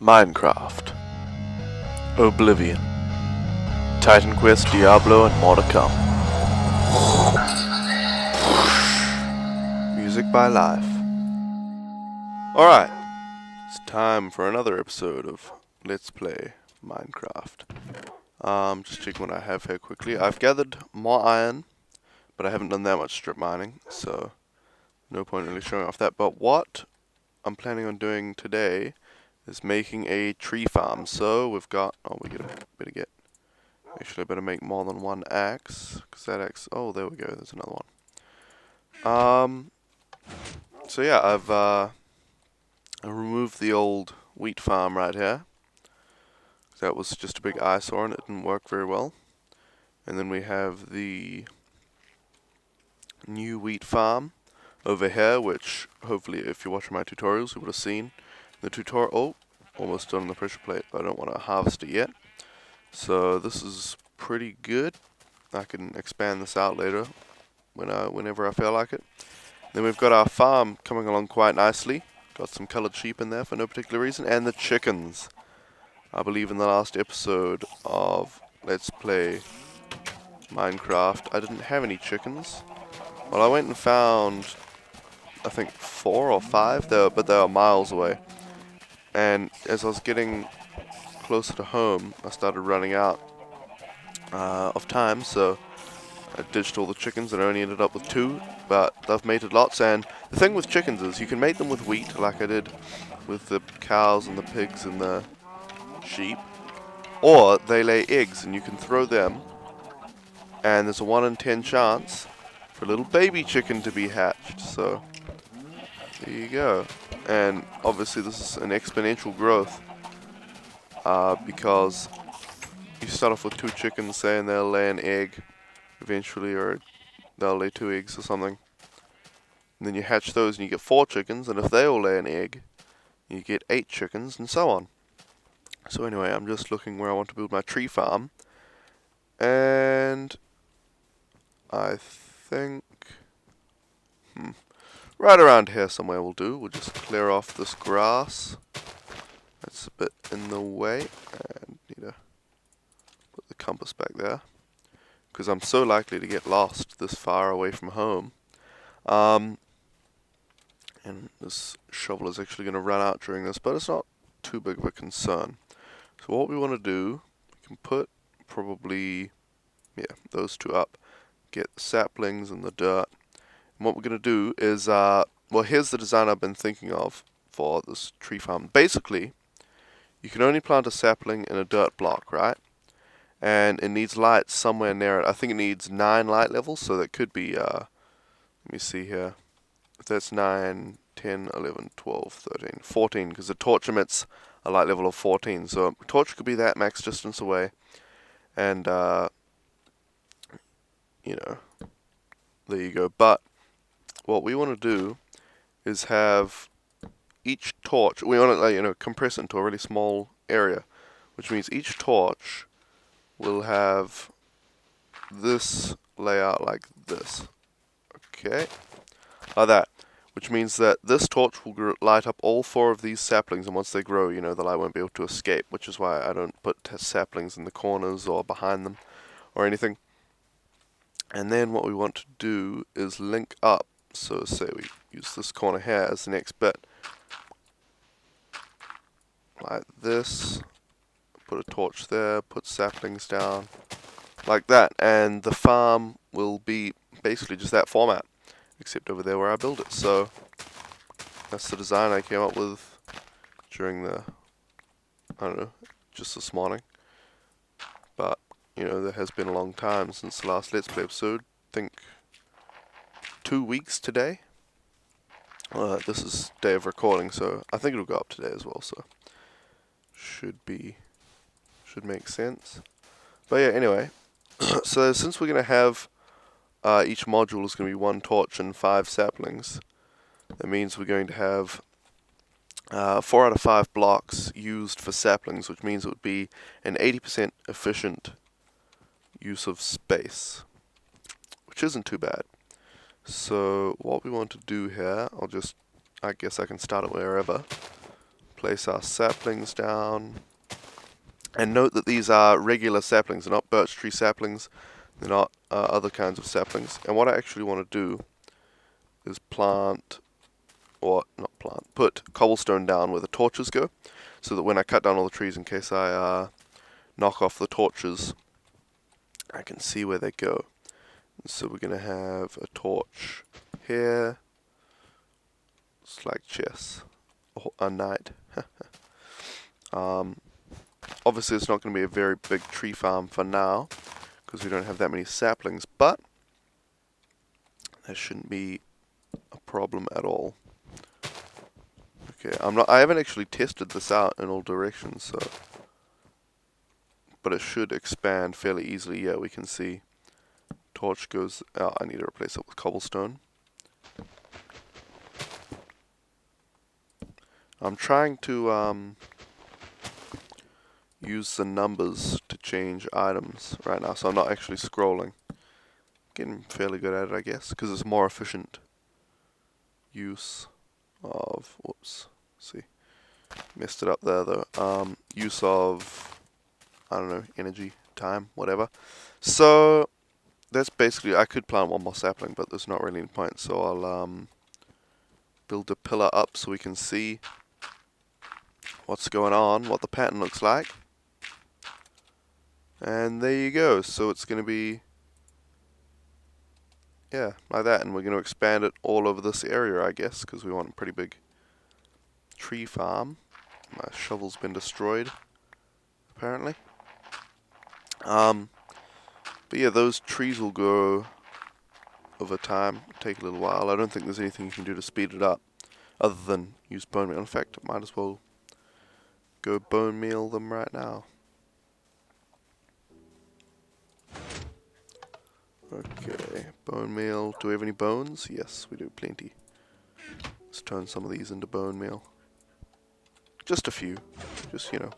Minecraft, Oblivion, Titan Quest, Diablo, and more to come. Music by Life. Alright, it's time for another episode of Let's Play Minecraft. Just checking what I have here quickly. I've gathered more iron, but I haven't done that much strip mining, so no point really showing off that. But what I'm planning on doing today is making a tree farm. So we've got, actually I better make more than one axe, because that axe, oh there we go, there's another one. So yeah, I've I removed the old wheat farm right here. That was just a big eyesore and it didn't work very well. And then we have the new wheat farm over here, which hopefully if you're watching my tutorials you would have seen. The tutorial, oh, almost done on the pressure plate, but I don't want to harvest it yet. So this is pretty good. I can expand this out later whenever I feel like it. Then we've got our farm coming along quite nicely. Got some coloured sheep in there for no particular reason, and the chickens. I believe in the last episode of Let's Play Minecraft, I didn't have any chickens. Well, I went and found, I think 4 or 5, but they were miles away. And as I was getting closer to home, I started running out of time, so I ditched all the chickens and I only ended up with 2, but they've mated lots. And the thing with chickens is you can mate them with wheat, like I did with the cows and the pigs and the sheep, or they lay eggs and you can throw them, and there's a 1 in 10 chance for a little baby chicken to be hatched. So there you go. And obviously this is an exponential growth, because you start off with 2 chickens, say, and they'll lay an egg eventually, or they'll lay 2 eggs or something. And then you hatch those and you get 4 chickens, and if they all lay an egg, you get 8 chickens, and so on. So anyway, I'm just looking where I want to build my tree farm. And I think right around here somewhere will do. We'll just clear off this grass. That's a bit in the way. And need to put the compass back there, because I'm so likely to get lost this far away from home. And this shovel is actually going to run out during this, but it's not too big of a concern. So what we want to do, we can put probably, those 2 up, get the saplings and the dirt. And what we're going to do is, well, here's the design I've been thinking of for this tree farm. Basically, you can only plant a sapling in a dirt block, right? And it needs light somewhere near it. I think it needs 9 light levels, so that could be, let me see here. If that's 9, 10, 11, 12, 13, 14, because the torch emits a light level of 14. So a torch could be that max distance away. And, you know, there you go. But what we want to do is have each torch, we want to, compress it into a really small area, which means each torch will have this layout like this. Okay, like that. Which means that this torch will light up all 4 of these saplings, and once they grow, the light won't be able to escape, which is why I don't put saplings in the corners or behind them or anything. And then what we want to do is link up. So say we use this corner here as the next bit, like this, put a torch there, put saplings down, like that, and the farm will be basically just that format, except over there where I build it. So that's the design I came up with during the, just this morning. But, there has been a long time since the last Let's Play episode. I think 2 weeks today. This is day of recording, so I think it'll go up today as well, so should make sense. But yeah, anyway, so since we're going to have each module is going to be 1 torch and 5 saplings, that means we're going to have 4 out of 5 blocks used for saplings, which means it would be an 80% efficient use of space, which isn't too bad. So what we want to do here, I guess I can start it wherever. place our saplings down. And note that these are regular saplings, they're not birch tree saplings, they're not other kinds of saplings. And what I actually want to do is put cobblestone down where the torches go, so that when I cut down all the trees, in case I knock off the torches, I can see where they go. So we're going to have a torch here. It's like chess. A knight. Obviously it's not going to be a very big tree farm for now, because we don't have that many saplings, but that shouldn't be a problem at all. Okay, I haven't actually tested this out in all directions, so, but it should expand fairly easily. Yeah, we can see torch goes out. I need to replace it with cobblestone. I'm trying to use the numbers to change items right now, so I'm not actually scrolling. Getting fairly good at it, I guess, because it's more efficient use of, whoops, see, messed it up there though, use of, I don't know, energy, time, whatever. So that's basically, I could plant one more sapling, but there's not really any point, so I'll build a pillar up so we can see what's going on, what the pattern looks like. And there you go. So it's going to be, yeah, like that, and we're going to expand it all over this area, I guess, because we want a pretty big tree farm. My shovel's been destroyed, apparently. But yeah, those trees will grow over time, take a little while. I don't think there's anything you can do to speed it up, other than use bone meal. In fact, I might as well go bone meal them right now. Okay, bone meal. Do we have any bones? Yes, we do, plenty. Let's turn some of these into bone meal. Just a few. Just, you know,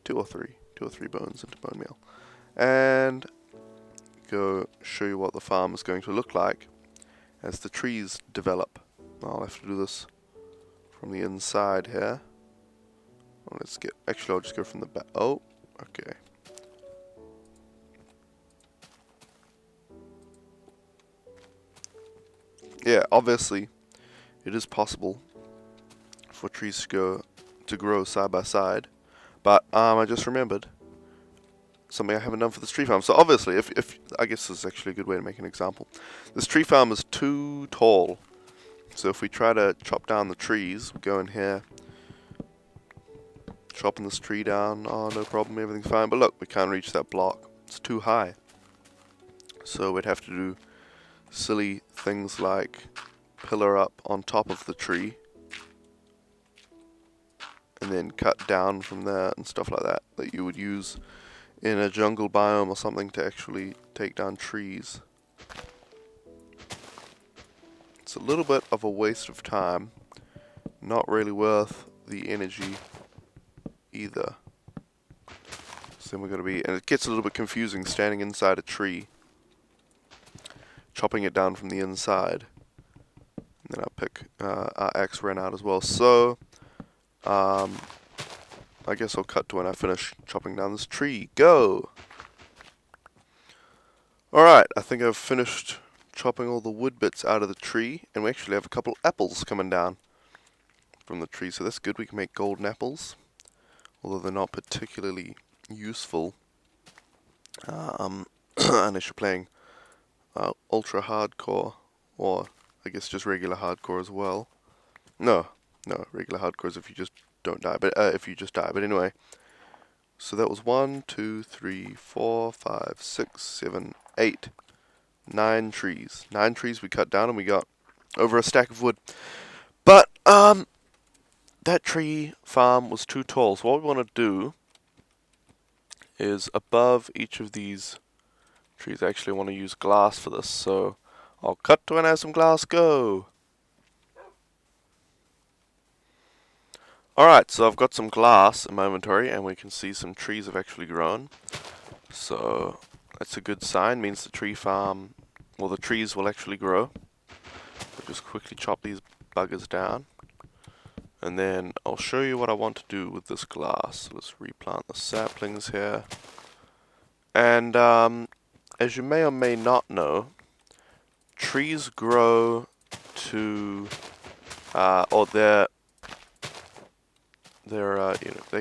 two or three bones into bone meal. And go show you what the farm is going to look like as the trees develop. I'll have to do this from the inside here. Well, let's get, actually I'll just go from the back. Oh, okay. Yeah, obviously, it is possible for trees to grow side by side, but I just remembered something I haven't done for this tree farm. So obviously, if I guess this is actually a good way to make an example. This tree farm is too tall, so if we try to chop down the trees, we go in here, chopping this tree down. Oh, no problem, everything's fine. But look, we can't reach that block. It's too high. So we'd have to do silly things like pillar up on top of the tree and then cut down from there and stuff like that, that you would use in a jungle biome or something to actually take down trees. It's a little bit of a waste of time, not really worth the energy either. So then we're going to be, and it gets a little bit confusing standing inside a tree, chopping it down from the inside. And then our axe ran out as well. So, I guess I'll cut to when I finish chopping down this tree. Go! Alright, I think I've finished chopping all the wood bits out of the tree, and we actually have a couple apples coming down from the tree, so that's good. We can make golden apples, although they're not particularly useful unless you're playing ultra hardcore, or I guess just regular hardcore as well. No, regular hardcore is if you just don't die, but if you just die. But anyway, so that was 1, 2, 3, 4, 5, 6, 7, 8, 9 trees. 9 trees we cut down, and we got over a stack of wood. But that tree farm was too tall, so what we want to do is above each of these trees, I actually want to use glass for this, so I'll cut to when I have some glass. Go! Alright, so I've got some glass in my inventory, and we can see some trees have actually grown. So that's a good sign, means the tree farm, well, the trees will actually grow. We'll just quickly chop these buggers down. And then I'll show you what I want to do with this glass. So let's replant the saplings here. And as you may or may not know, trees grow to, or they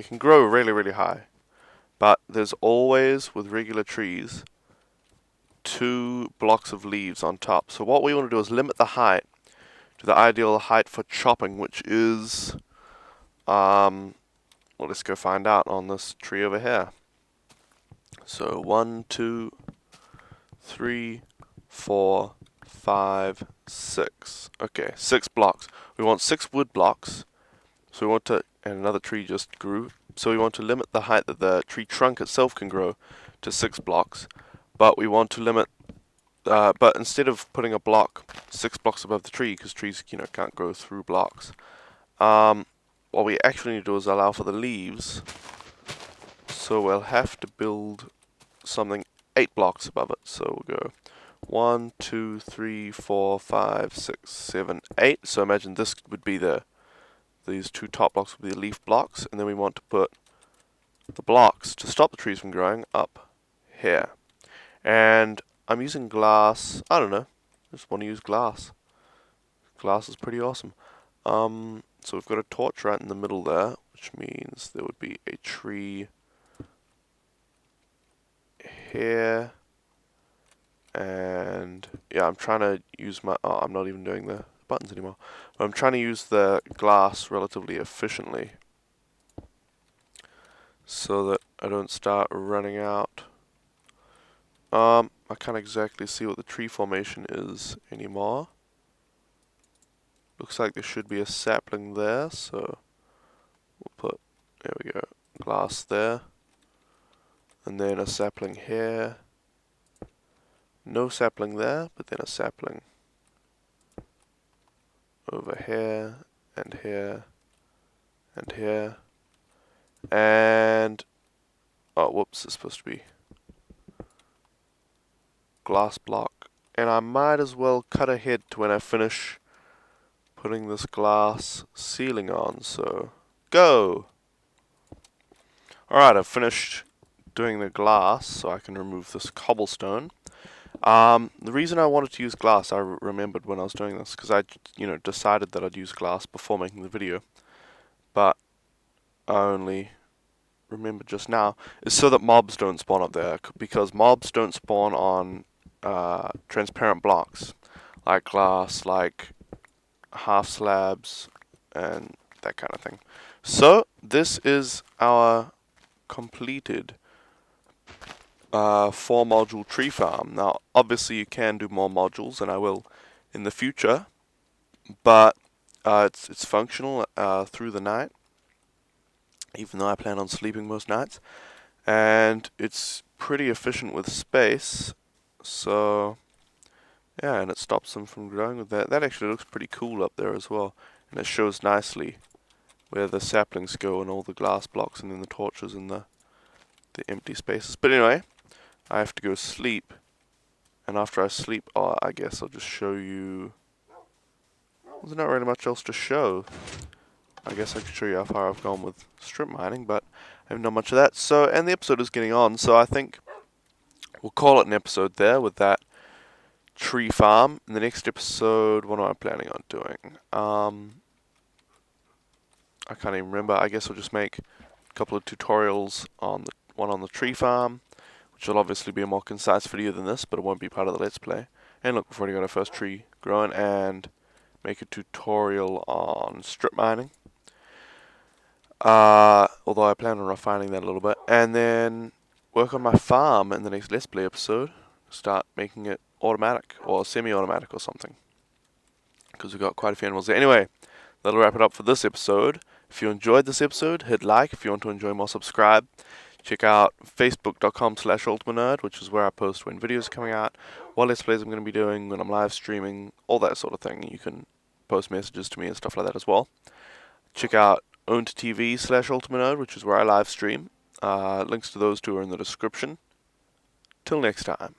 can grow really, really high. But there's always, with regular trees, 2 blocks of leaves on top. So what we want to do is limit the height to the ideal height for chopping, which is, well, let's go find out on this tree over here. So 1, 2, 3, 4, 5, 6. Okay, 6 blocks. We want 6 wood blocks. So we want to, and another tree just grew. So we want to limit the height that the tree trunk itself can grow to 6 blocks. But we want to limit, but instead of putting a block 6 blocks above the tree, because trees, can't grow through blocks, what we actually need to do is allow for the leaves. So we'll have to build something 8 blocks above it. So we'll go 1, 2, 3, 4, 5, 6, 7, 8. So imagine this would be these 2 top blocks would be the leaf blocks, and then we want to put the blocks to stop the trees from growing up here. And I'm using glass. I don't know. I just want to use glass. Glass is pretty awesome. So we've got a torch right in the middle there, which means there would be a tree here. And yeah, I'm trying to use my, I'm not even doing the buttons anymore. But I'm trying to use the glass relatively efficiently so that I don't start running out. I can't exactly see what the tree formation is anymore. Looks like there should be a sapling there, so we'll put, there we go, glass there. And then a sapling here. No sapling there, but then a sapling over here, and here, and here. And, oh, whoops, it's supposed to be glass block. And I might as well cut ahead to when I finish putting this glass ceiling on, so go! Alright, I've finished doing the glass, so I can remove this cobblestone. The reason I wanted to use glass, I remembered when I was doing this, because I, decided that I'd use glass before making the video, but I only remembered just now, is so that mobs don't spawn up there, because mobs don't spawn on transparent blocks, like glass, like half slabs, and that kind of thing. So, this is our completed 4-module tree farm. Now, obviously you can do more modules, and I will in the future, but it's functional through the night, even though I plan on sleeping most nights, and it's pretty efficient with space, so yeah, and it stops them from growing with that. That actually looks pretty cool up there as well, and it shows nicely where the saplings go and all the glass blocks and then the torches and the empty spaces. But anyway, I have to go sleep, and after I sleep, I guess I'll just show you. There's not really much else to show. I guess I could show you how far I've gone with strip mining, but I haven't done much of that. So, and the episode is getting on, so I think we'll call it an episode there with that tree farm. In the next episode, what am I planning on doing? I can't even remember. I guess I'll just make a couple of tutorials on the one on the tree farm, which will obviously be a more concise video than this, but it won't be part of the Let's Play. And look, we've already got our first tree growing, and make a tutorial on strip mining. Although I plan on refining that a little bit. And then work on my farm in the next Let's Play episode. Start making it automatic, or semi-automatic or something. Because we've got quite a few animals there. Anyway, that'll wrap it up for this episode. If you enjoyed this episode, hit like. If you want to enjoy more, subscribe. Check out facebook.com/ultimanerd, which is where I post when videos are coming out, what Let's Plays I'm going to be doing, when I'm live streaming, all that sort of thing. You can post messages to me and stuff like that as well. Check out OwnTV/ultimanerd, which is where I live stream. Links to those two are in the description. Till next time.